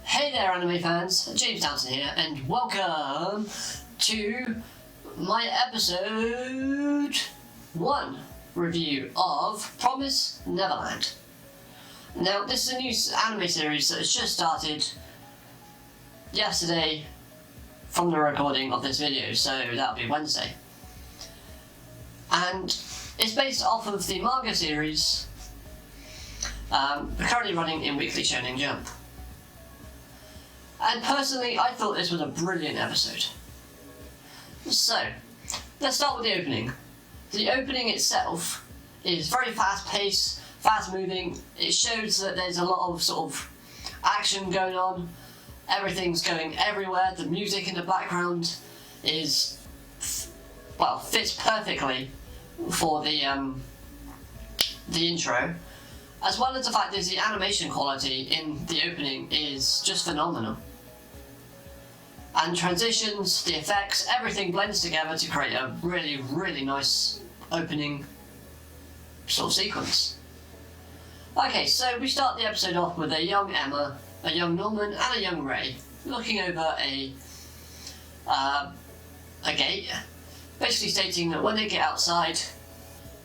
Hey there anime fans, James Downton here, and welcome to my episode 1 review of Promised Neverland. Now, this is a new anime series that has just started yesterday from the recording of this video, so that'll be Wednesday. And it's based off of the manga series currently running in Weekly Shonen Jump. And personally, I thought this was a brilliant episode. So, let's start with the opening. The opening itself is very fast-paced, fast-moving. It shows that there's a lot of sort of action going on. Everything's going everywhere. The music in the background is, well, fits perfectly for the intro. As well as the fact that the animation quality in the opening is just phenomenal. And transitions, the effects, everything blends together to create a really, really nice opening sort of sequence. Okay, so we start the episode off with a young Emma, a young Norman, and a young Ray looking over a gate, basically stating that when they get outside,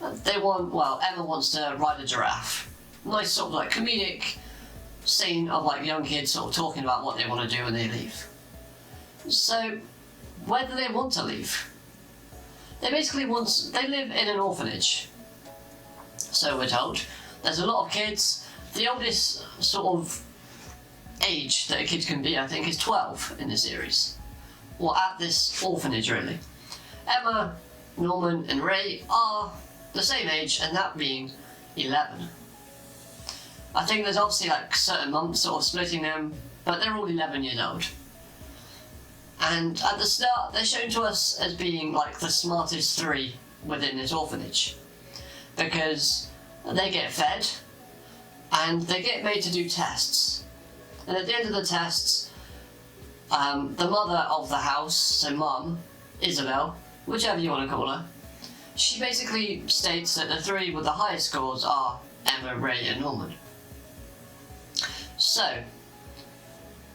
Emma wants to ride a giraffe. Nice sort of like comedic scene of like young kids sort of talking about what they want to do when they leave. So, where do they want to leave? They live in an orphanage. So we're told. There's a lot of kids. The oldest sort of age that a kid can be, I think, is 12 in the series. Or at this orphanage, really. Emma, Norman, and Ray are the same age, and that being 11. I think there's obviously like certain months sort of splitting them, but they're all 11 years old. And at the start, they're shown to us as being like the smartest 3 within this orphanage. Because they get fed, and they get made to do tests. And at the end of the tests, the mother of the house, so Mum, Isabel, whichever you want to call her, she basically states that the 3 with the highest scores are Emma, Ray, and Norman. So,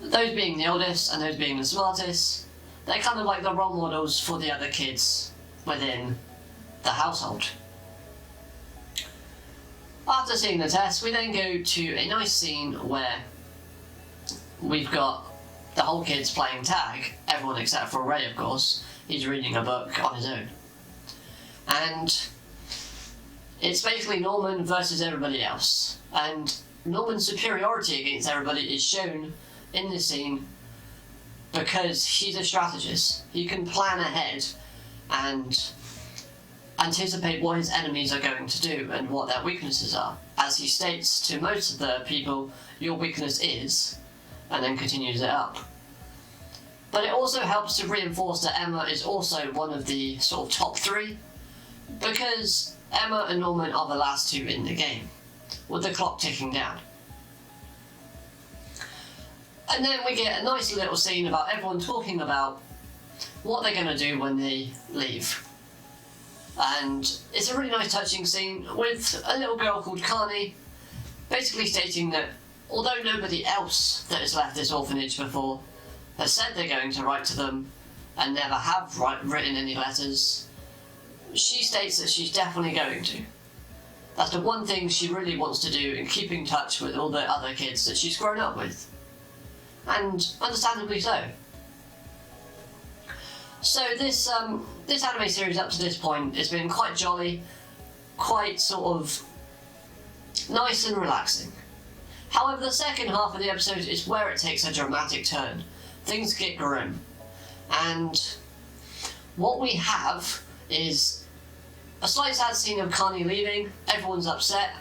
those being the oldest and those being the smartest, they're kind of like the role models for the other kids within the household. After seeing the test, we then go to a nice scene where we've got the whole kids playing tag, everyone except for Ray, of course. He's reading a book on his own. And it's basically Norman versus everybody else. And Norman's superiority against everybody is shown in this scene because he's a strategist. He can plan ahead and anticipate what his enemies are going to do and what their weaknesses are. As he states to most of the people, your weakness is, and then continues it up. But it also helps to reinforce that Emma is also one of the sort of top 3, because Emma and Norman are the last 2 in the game, with the clock ticking down. And then we get a nice little scene about everyone talking about what they're going to do when they leave. And it's a really nice touching scene with a little girl called Carney basically stating that although nobody else that has left this orphanage before has said they're going to write to them and never have written any letters, she states that she's definitely going to. That's the one thing she really wants to do in keeping in touch with all the other kids that she's grown up with. And understandably so. So this anime series up to this point has been quite jolly, quite sort of nice and relaxing. However, the second half of the episode is where it takes a dramatic turn. Things get grim. And what we have is a slight sad scene of Carney leaving, everyone's upset,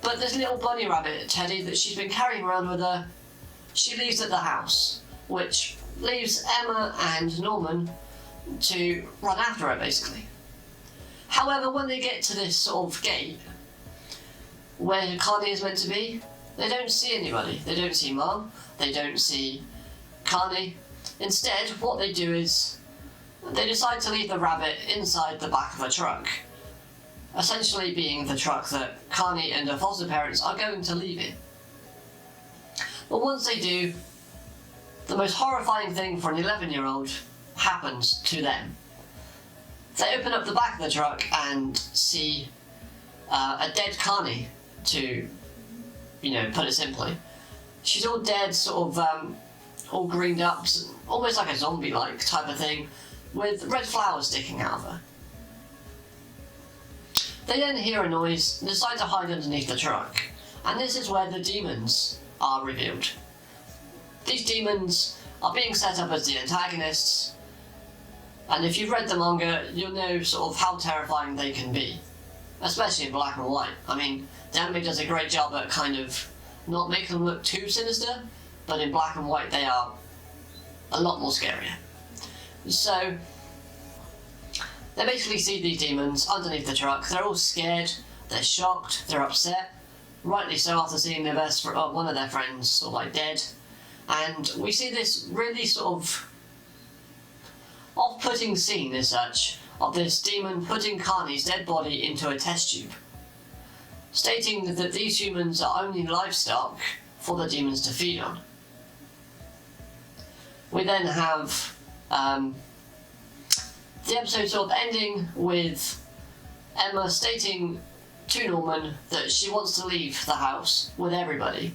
but this little bunny rabbit, Teddy, that she's been carrying around with her, she leaves at the house, which leaves Emma and Norman to run after her, basically. However, when they get to this sort of gate, where Carney is meant to be, they don't see anybody. They don't see Mum, they don't see Carney. Instead, what they do is they decide to leave the rabbit inside the back of a truck, essentially being the truck that Carney and her foster parents are going to leave in. But once they do, the most horrifying thing for an 11-year-old happens to them. They open up the back of the truck and see a dead Carney, to, put it simply. She's all dead, sort of, all greened up, almost like a zombie-like type of thing, with red flowers sticking out of her. They then hear a noise and decide to hide underneath the truck, and this is where the demons are revealed. These demons are being set up as the antagonists, and if you've read the manga, you'll know sort of how terrifying they can be, especially in black and white. I mean, the anime does a great job at kind of not making them look too sinister, but in black and white they are a lot more scarier. So, they basically see these demons underneath the truck. They're all scared, they're shocked, they're upset, rightly so after seeing their one of their friends sort of like dead. And we see this really sort of off-putting scene as such of this demon putting Carney's dead body into a test tube, stating that these humans are only livestock for the demons to feed on. We then have the episode sort of ending with Emma stating to Norman that she wants to leave the house with everybody.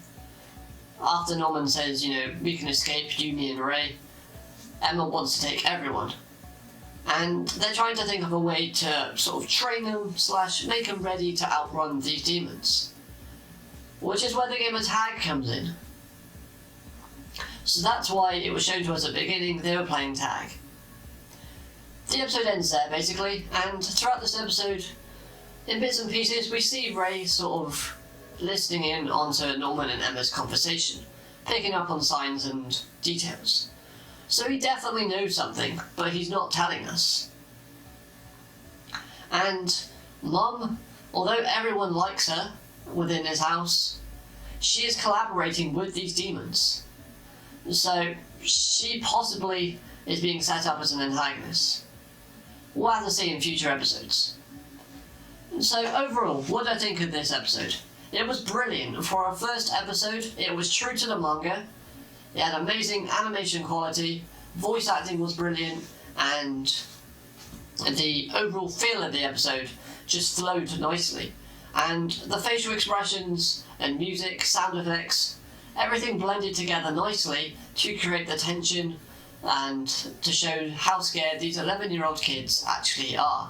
After Norman says, we can escape, you, me and Ray, Emma wants to take everyone. And they're trying to think of a way to sort of train them / make them ready to outrun these demons. Which is where the game of tag comes in. So that's why it was shown to us at the beginning they were playing tag. The episode ends there basically, and throughout this episode, in bits and pieces, we see Ray sort of listening in onto Norman and Emma's conversation, picking up on signs and details. So he definitely knows something, but he's not telling us. And Mum, although everyone likes her within this house, she is collaborating with these demons. So she possibly is being set up as an antagonist. We'll have to see in future episodes. So overall, what do I think of this episode? It was brilliant. For our first episode, it was true to the manga. It had amazing animation quality, voice acting was brilliant, and the overall feel of the episode just flowed nicely. And the facial expressions and music, sound effects, everything blended together nicely to create the tension and to show how scared these 11-year-old kids actually are.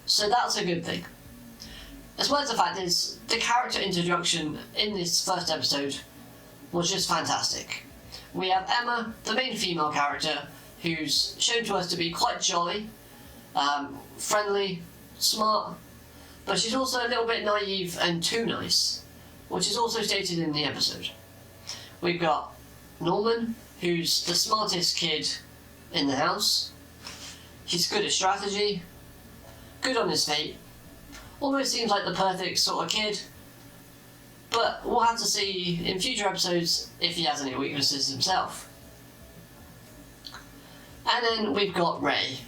So that's a good thing. As well as the fact is, the character introduction in this first episode was just fantastic. We have Emma, the main female character, who's shown to us to be quite jolly, friendly, smart, but she's also a little bit naive and too nice, which is also stated in the episode. We've got Norman, who's the smartest kid in the house. He's good at strategy, good on his feet, almost seems like the perfect sort of kid, but we'll have to see in future episodes if he has any weaknesses himself. And then we've got Ray.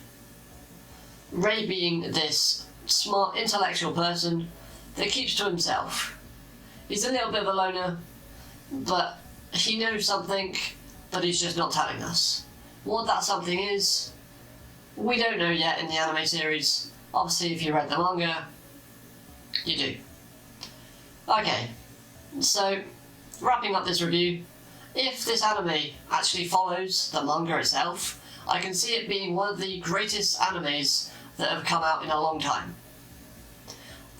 Ray being this smart, intellectual person that keeps to himself. He's a little bit of a loner, but he knows something, but he's just not telling us. What that something is, we don't know yet in the anime series. Obviously, if you read the manga, you do. Okay, so wrapping up this review, if this anime actually follows the manga itself, I can see it being one of the greatest animes that have come out in a long time.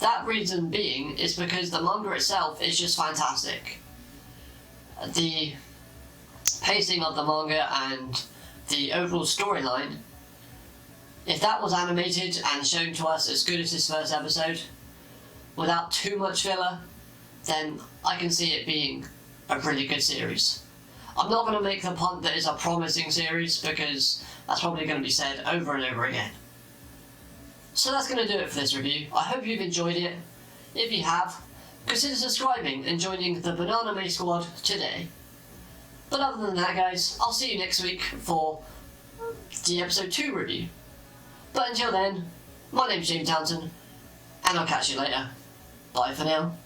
That reason being is because the manga itself is just fantastic. The pacing of the manga and the overall storyline, if that was animated and shown to us as good as this first episode, without too much filler, then I can see it being a really good series. I'm not going to make the punt that it's a promising series, because that's probably going to be said over and over again. So that's going to do it for this review. I hope you've enjoyed it. If you have, consider subscribing and joining the Banana May Squad today. But other than that, guys, I'll see you next week for the episode 2 review. But until then, my name's James Townsend, and I'll catch you later. Bye for now.